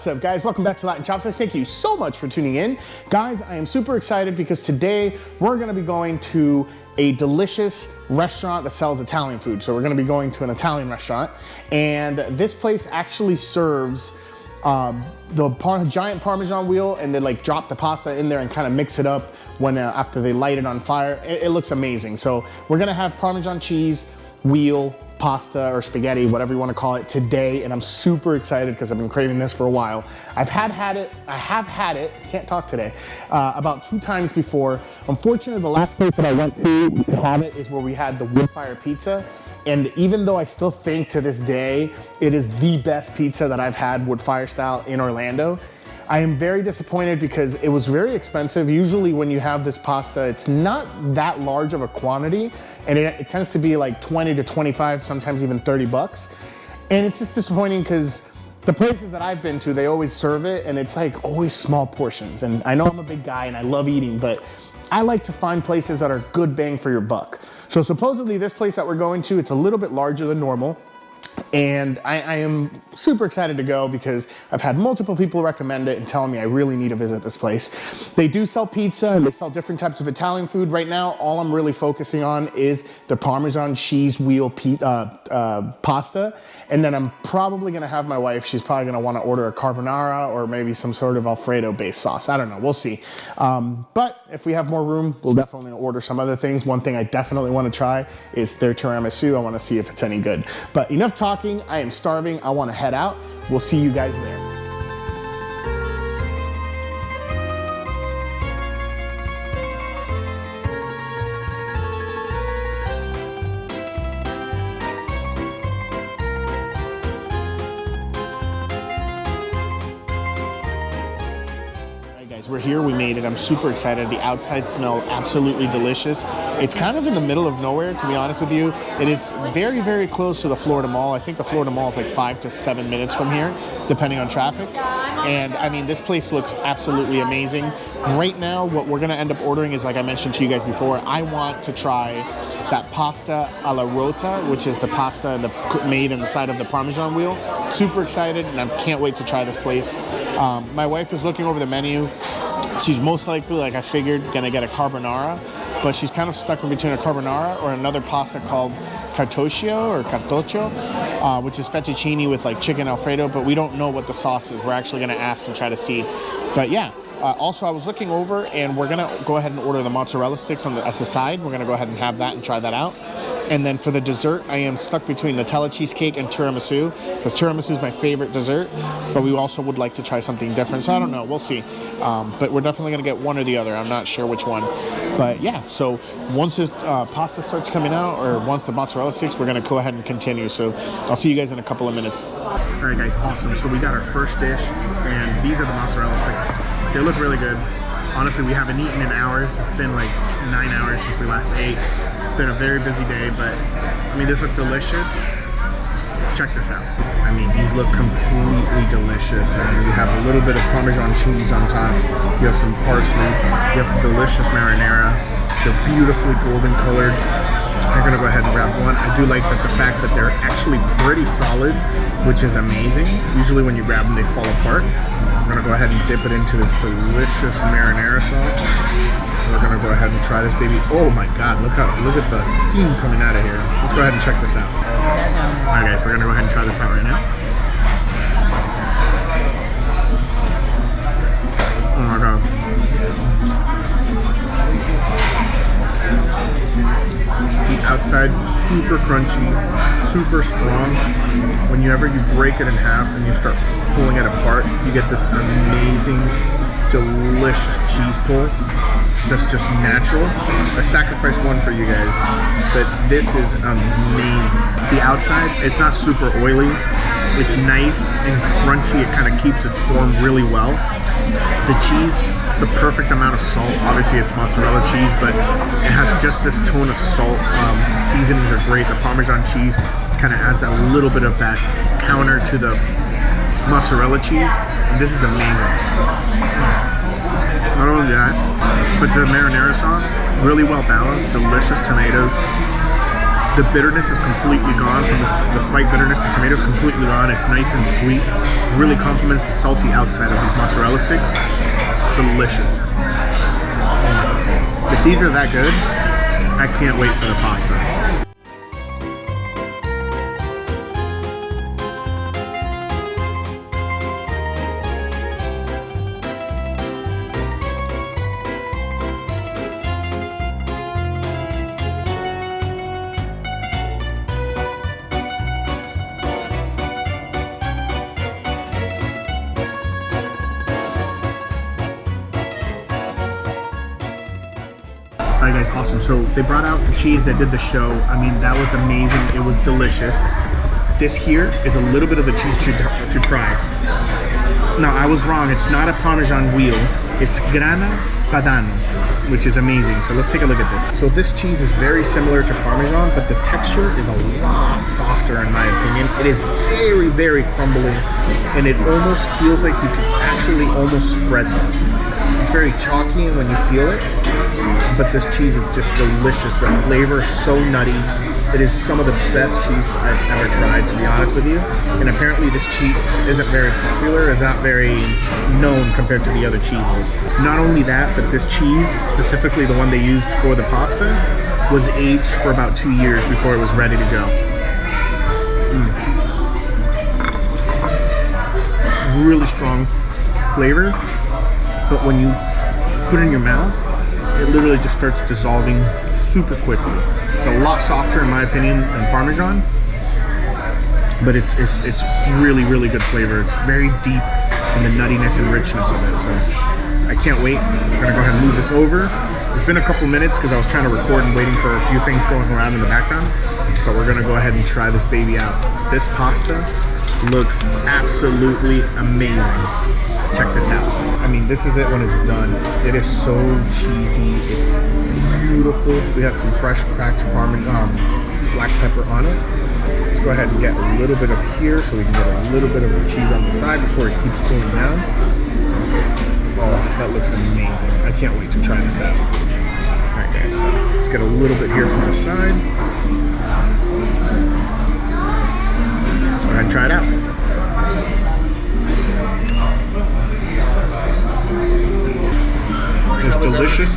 up, guys? Welcome back to Latin Chopsticks. Thank you so much for tuning in. Guys, I am super excited because today we're gonna be going to a delicious restaurant that sells Italian food. So we're gonna be going to an Italian restaurant, and this place actually serves the giant Parmesan wheel, and they like drop the pasta in there and kind of mix it up when after they light it on fire. It looks amazing. So we're gonna have Parmesan cheese wheel pasta or spaghetti, whatever you want to call it, today, and I'm super excited because I've been craving this for a while. I have had it, can't talk today, about 2 times before. Unfortunately, the last place that I went to have it is where we had the wood fire pizza, and even though I still think to this day it is the best pizza that I've had wood fire style in Orlando, I am very disappointed because it was very expensive. Usually when you have this pasta, it's not that large of a quantity, and it tends to be like 20 to 25, sometimes even 30 bucks. And it's just disappointing because the places that I've been to, they always serve it, and it's like always small portions. And I know I'm a big guy and I love eating, but I like to find places that are good bang for your buck. So supposedly this place that we're going to, it's a little bit larger than normal. And I am super excited to go because I've had multiple people recommend it and telling me I really need to visit this place. They do sell pizza and they sell different types of Italian food. Right now, all I'm really focusing on is the Parmesan cheese wheel pasta. And then I'm probably gonna have my wife, she's probably gonna wanna order a carbonara or maybe some sort of Alfredo based sauce. I don't know, we'll see. But if we have more room, we'll definitely order some other things. One thing I definitely wanna try is their tiramisu. I wanna see if it's any good. But enough talking, I am starving, I wanna head out. We'll see you guys there. We're here, we made it. I'm super excited. The outside smelled absolutely delicious. It's kind of in the middle of nowhere, to be honest with you. It is very, very close to the Florida Mall. I think the Florida Mall is like 5 to 7 minutes from here, depending on traffic. And I mean, this place looks absolutely amazing. Right now, what we're gonna end up ordering is, like I mentioned to you guys before, I want to try that pasta alla rota, which is the pasta made inside of the Parmesan wheel. Super excited, and I can't wait to try this place. My wife is looking over the menu. She's most likely, like I figured, gonna get a carbonara, but she's kind of stuck in between a carbonara or another pasta called cartoccio, which is fettuccine with like chicken Alfredo, but we don't know what the sauce is. We're actually gonna ask and try to see. But yeah, also I was looking over, and we're gonna go ahead and order the mozzarella sticks as a side. We're gonna go ahead and have that and try that out. And then for the dessert, I am stuck between Nutella cheesecake and tiramisu, because tiramisu is my favorite dessert, but we also would like to try something different. So I don't know, we'll see. But we're definitely gonna get one or the other. I'm not sure which one. But yeah, so once this pasta starts coming out, or once the mozzarella sticks, we're gonna go ahead and continue. So I'll see you guys in a couple of minutes. All right guys, awesome. So we got our first dish, and these are the mozzarella sticks. They look really good. Honestly, we haven't eaten in hours. It's been like 9 hours since we last ate. It's been a very busy day, but I mean, these look delicious. Let's check this out. I mean, these look completely delicious. I mean, you have a little bit of Parmesan cheese on top. You have some parsley. You have the delicious marinara. They're beautifully golden colored. I'm gonna go ahead and grab one. I do like the fact that they're actually pretty solid, which is amazing. Usually when you grab them, they fall apart. I'm gonna go ahead and dip it into this delicious marinara sauce. We're gonna go ahead and try this baby. Oh my God, look at the steam coming out of here. Let's go ahead and check this out. All right guys, we're gonna go ahead and try this out right now. Oh my God. The outside, super crunchy, super strong. Whenever you break it in half and you start pulling it apart, you get this amazing, delicious cheese pull that's just natural. I sacrificed one for you guys, but this is amazing. The outside, it's not super oily. It's nice and crunchy. It kind of keeps its form really well. The cheese, it's the perfect amount of salt. Obviously it's mozzarella cheese, but it has just this tone of salt. The seasonings are great. The Parmesan cheese kind of adds a little bit of that counter to the mozzarella cheese. And this is amazing. Not only that, but the marinara sauce, really well balanced, delicious tomatoes. The bitterness is completely gone from the slight bitterness from tomatoes, completely gone. It's nice and sweet. Really complements the salty outside of these mozzarella sticks. It's delicious. If these are that good, I can't wait for the pasta. Alright guys, awesome. So they brought out the cheese that did the show. I mean, that was amazing. It was delicious. This here is a little bit of the cheese to try. No, I was wrong. It's not a Parmesan wheel. It's Grana Padano, which is amazing. So let's take a look at this. So this cheese is very similar to Parmesan, but the texture is a lot softer in my opinion. It is very, very crumbly, and it almost feels like you can actually almost spread this. It's very chalky when you feel it, but this cheese is just delicious. The flavor is so nutty. It is some of the best cheese I've ever tried, to be honest with you. And apparently this cheese isn't very popular, is not very known compared to the other cheeses. Not only that, but this cheese, specifically the one they used for the pasta, was aged for about 2 years before it was ready to go. Really strong flavor, but when you put it in your mouth, it literally just starts dissolving super quickly. It's a lot softer in my opinion than Parmesan, but it's really, really good flavor. It's very deep in the nuttiness and richness of it. So I can't wait. We're gonna go ahead and move this over. It's been a couple minutes because I was trying to record and waiting for a few things going around in the background, but we're gonna go ahead and try this baby out. This pasta looks absolutely amazing. Check this out. I mean, this is it when it's done. It is so cheesy. It's beautiful. We have some fresh cracked Parmesan black pepper on it. Let's go ahead and get a little bit of here so we can get a little bit of the cheese on the side before it keeps cooling down. Oh, that looks amazing. I can't wait to try this out. Alright guys, so let's get a little bit here from the side. Let's go ahead and try it out. It's delicious.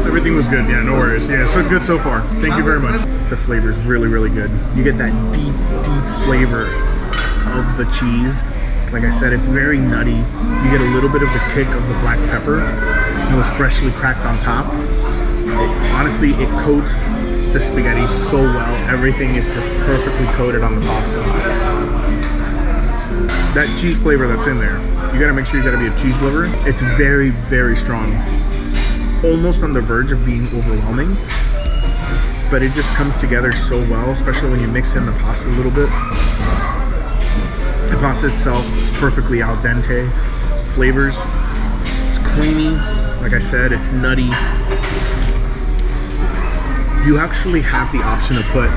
Everything was good. Yeah, no worries. Yeah, so good so far. Thank you very much. The flavor is really, really good. You get that deep, deep flavor of the cheese. Like I said, it's very nutty. You get a little bit of the kick of the black pepper. It was freshly cracked on top. Honestly, it coats the spaghetti so well. Everything is just perfectly coated on the pasta. That cheese flavor that's in there, you gotta make sure you gotta be a cheese lover. It's very, very strong. Almost on the verge of being overwhelming, but it just comes together so well, especially when you mix in the pasta a little bit. The pasta itself is perfectly al dente. Flavors, it's creamy. Like I said, it's nutty. You actually have the option to put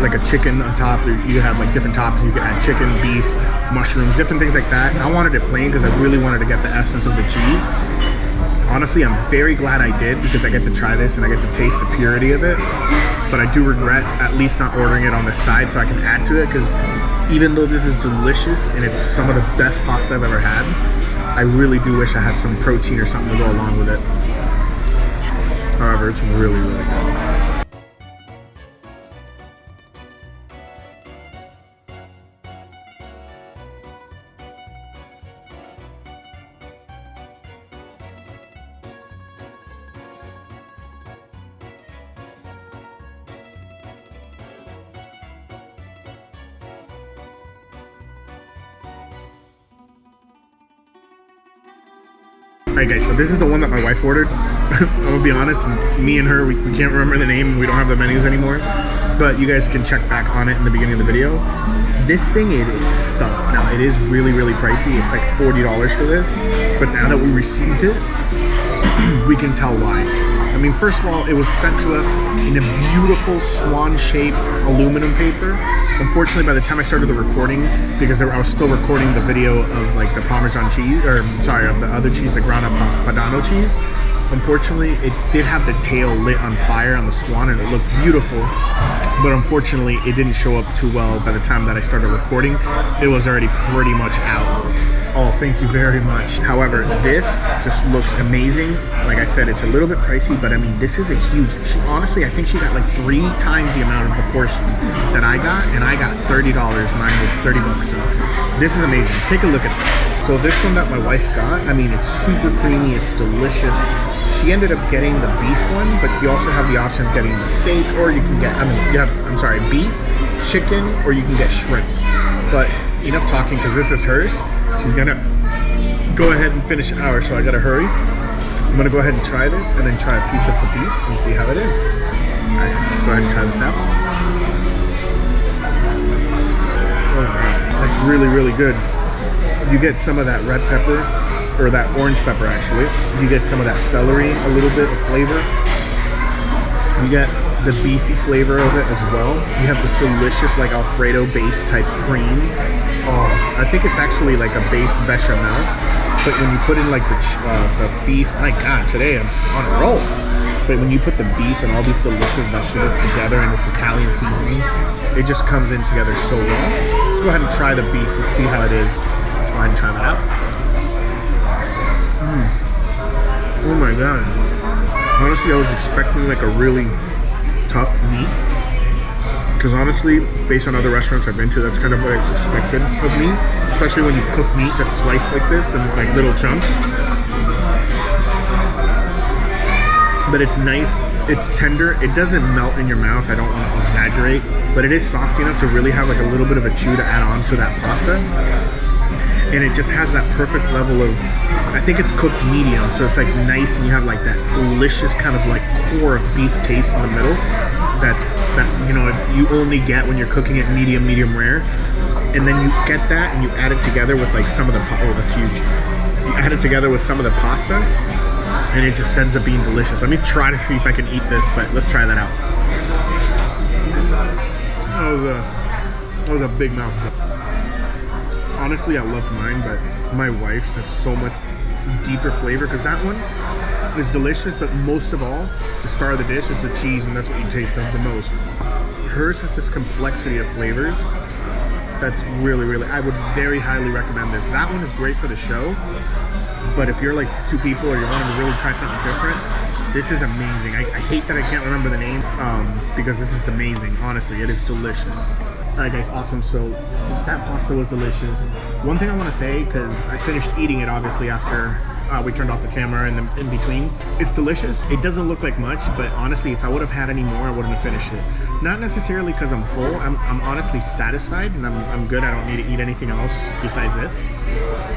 like a chicken on top. You have like different toppings. You can add chicken, beef, mushrooms, different things like that. I wanted it plain because I really wanted to get the essence of the cheese. Honestly, I'm very glad I did because I get to try this and I get to taste the purity of it. But I do regret at least not ordering it on the side so I can add to it, because even though this is delicious and it's some of the best pasta I've ever had, I really do wish I had some protein or something to go along with it. However, it's really, really good. Alright guys, so this is the one that my wife ordered. I'm gonna be honest, me and her, we can't remember the name and we don't have the menus anymore. But you guys can check back on it in the beginning of the video. This thing, it is stuffed. Now, it is really, really pricey. It's like $40 for this. But now that we received it, we can tell why. I mean, first of all, it was sent to us in a beautiful swan-shaped aluminum paper. Unfortunately, by the time I started the recording, because I was still recording the video of like the Parmesan cheese, or sorry, of the other cheese, the Grana Padano cheese, Unfortunately, it did have the tail lit on fire on the swan and it looked beautiful, but unfortunately it didn't show up too well by the time that I started recording. It was already pretty much out. Oh, thank you very much. However, this just looks amazing. Like I said, it's a little bit pricey, but I mean, this is a huge, honestly, I think she got like 3 times the amount of the portion that I got, and I got $30. Mine was 30 bucks. So this is amazing. Take a look at this. So this one that my wife got, I mean, it's super creamy, it's delicious. She ended up getting the beef one, but you also have the option of getting the steak, or you can get, beef, chicken, or you can get shrimp. But enough talking, because this is hers. She's gonna go ahead and finish ours, so I gotta hurry. I'm gonna go ahead and try this, and then try a piece of the beef and see how it is. All right, let's go ahead and try this out. Oh, that's really, really good. You get some of that red pepper, or that orange pepper actually. You get some of that celery, a little bit of flavor. You get the beefy flavor of it as well. You have this delicious like Alfredo base type cream. Oh, I think it's actually like a based bechamel, but when you put in like the beef, my God, today I'm just on a roll. But when you put the beef and all these delicious vegetables together in this Italian seasoning, it just comes in together so well. Let's go ahead and try the beef and see how it is. Let's go ahead and try that out. Oh my God. Honestly, I was expecting like a really tough meat, because honestly, based on other restaurants I've been to, that's kind of what I expected of meat, especially when you cook meat that's sliced like this in like little chunks. But it's nice, it's tender, it doesn't melt in your mouth, I don't want to exaggerate, but it is soft enough to really have like a little bit of a chew to add on to that pasta. And it just has that perfect level of, I think it's cooked medium, so it's like nice, and you have like that delicious kind of like core of beef taste in the middle. That you know, you only get when you're cooking it medium rare. And then you get that and you add it together with like some of the, oh, that's huge. You add it together with some of the pasta, and it just ends up being delicious. Let me try to see if I can eat this, but let's try that out. That was a big mouthful. Honestly, I love mine, but my wife's has so much deeper flavor, because that one is delicious, but most of all, the star of the dish is the cheese, and that's what you taste of the most. Hers has this complexity of flavors that's really, really, I would very highly recommend this. That one is great for the show, but if you're like 2 people or you're wanting to really try something different, this is amazing. I hate that I can't remember the name, because this is amazing. Honestly, it is delicious. Alright guys, awesome. So that pasta was delicious. One thing I want to say, because I finished eating it obviously after we turned off the camera and in between. It's delicious. It doesn't look like much, but honestly, if I would have had any more, I wouldn't have finished it. Not necessarily because I'm full. I'm honestly satisfied, and I'm good. I don't need to eat anything else besides this.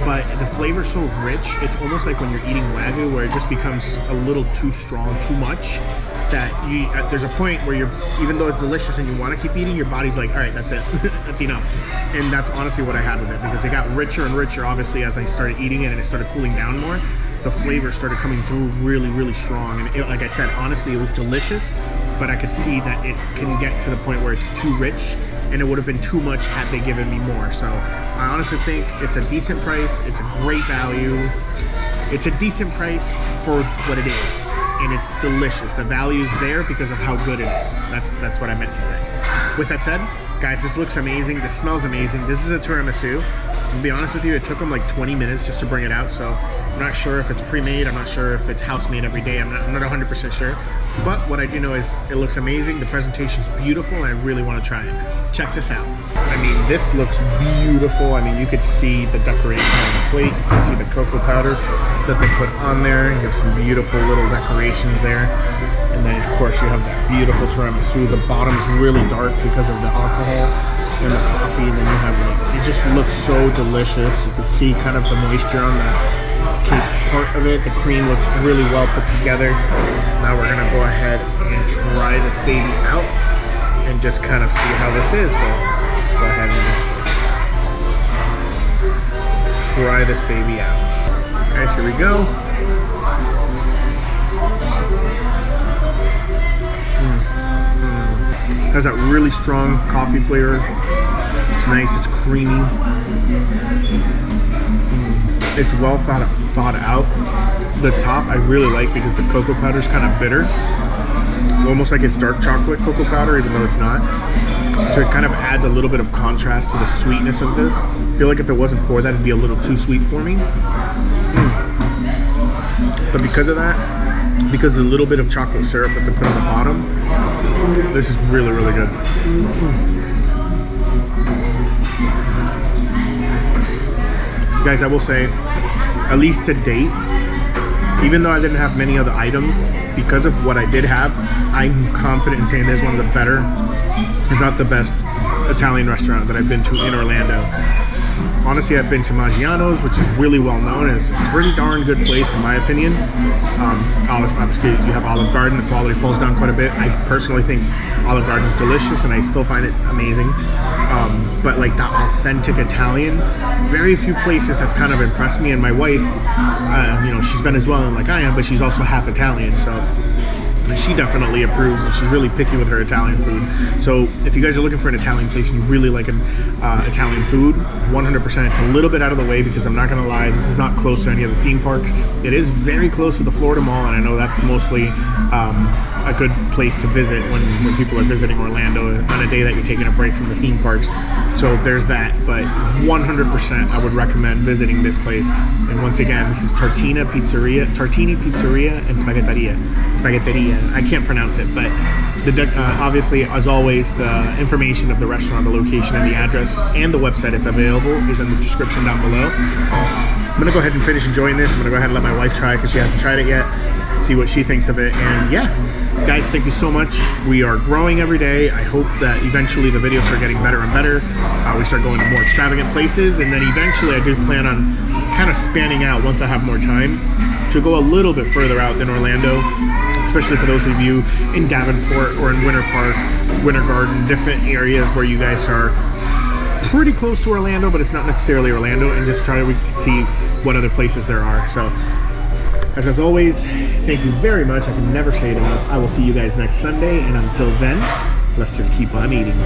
But the flavor's so rich, it's almost like when you're eating Wagyu, where it just becomes a little too strong, too much. That there's a point where you're, even though it's delicious and you want to keep eating, your body's like, all right, that's it, that's enough. And that's honestly what I had with it, because it got richer and richer, obviously, as I started eating it and it started cooling down more. The flavor started coming through really, really strong. And it, like I said, honestly, it was delicious, but I could see that it can get to the point where it's too rich, and it would have been too much had they given me more. So I honestly think it's a decent price. It's a great value. It's a decent price for what it is. And it's delicious. The value is there because of how good it is. That's what I meant to say. With that said, guys, this looks amazing. This smells amazing. This is a tiramisu. To be honest with you, it took them like 20 minutes just to bring it out, so I'm not sure if it's pre-made. I'm not sure if it's house-made every day. I'm not 100% sure. But what I do know is it looks amazing. The presentation's beautiful, and I really want to try it. Check this out. I mean, this looks beautiful. I mean, you could see the decoration on the plate. You can see the cocoa powder that they put on there. You have some beautiful little decorations there. And then, of course, you have that beautiful tiramisu. The bottom's really dark because of the alcohol and the coffee. And then you have, like, it just looks so delicious. You can see kind of the moisture on the cake part of it. The cream looks really well put together. Now we're gonna go ahead and try this baby out and just kind of see how this is. So let's go ahead and just try this baby out. Guys, here we go. Has that really strong coffee flavor. It's nice, it's creamy. It's well thought out. The top I really like because the cocoa powder is kind of bitter. Almost like it's dark chocolate cocoa powder, even though it's not. So it kind of adds a little bit of contrast to the sweetness of this. I feel like if it wasn't for that, it'd be a little too sweet for me. But because of that, because of a little bit of chocolate syrup that they put on the bottom, this is really, really good. Guys, I will say, at least to date, even though I didn't have many other items, because of what I did have, I'm confident in saying this is one of the better, if not the best, Italian restaurant that I've been to in Orlando. Honestly, I've been to Maggiano's, which is really well known. It's a pretty darn good place, in my opinion. Obviously, you have Olive Garden. The quality falls down quite a bit. I personally think Olive Garden is delicious, and I still find it amazing. But like that authentic Italian, very few places have kind of impressed me. And my wife, you know, she's Venezuelan like I am, but she's also half Italian, so she definitely approves, and she's really picky with her Italian food. So if you guys are looking for an Italian place and you really like an Italian food, 100%. It's a little bit out of the way because I'm not going to lie, this is not close to any of the theme parks. It is very close to the Florida Mall, and I know that's mostly a good place to visit when people are visiting Orlando on a day that you're taking a break from the theme parks. So there's that, but 100% I would recommend visiting this place. And once again, this is Tartini Pizzeria and Spaghetteria. I can't pronounce it, but obviously, as always, the information of the restaurant, the location, and the address, and the website, if available, is in the description down below. I'm gonna go ahead and finish enjoying this. I'm gonna go ahead and let my wife try because she hasn't tried it yet. See what she thinks of it, and yeah. Guys, thank you so much. We are growing every day. I hope that eventually the videos start getting better and better. We start going to more extravagant places, and then eventually I do plan on kind of spanning out once I have more time to go a little bit further out than Orlando, especially for those of you in Davenport or in Winter Park, Winter Garden, different areas where you guys are pretty close to Orlando, but it's not necessarily Orlando, and just try to see what other places there are. So as always, thank you very much. I can never say it enough. I will see you guys next Sunday, and until then, let's just keep on eating.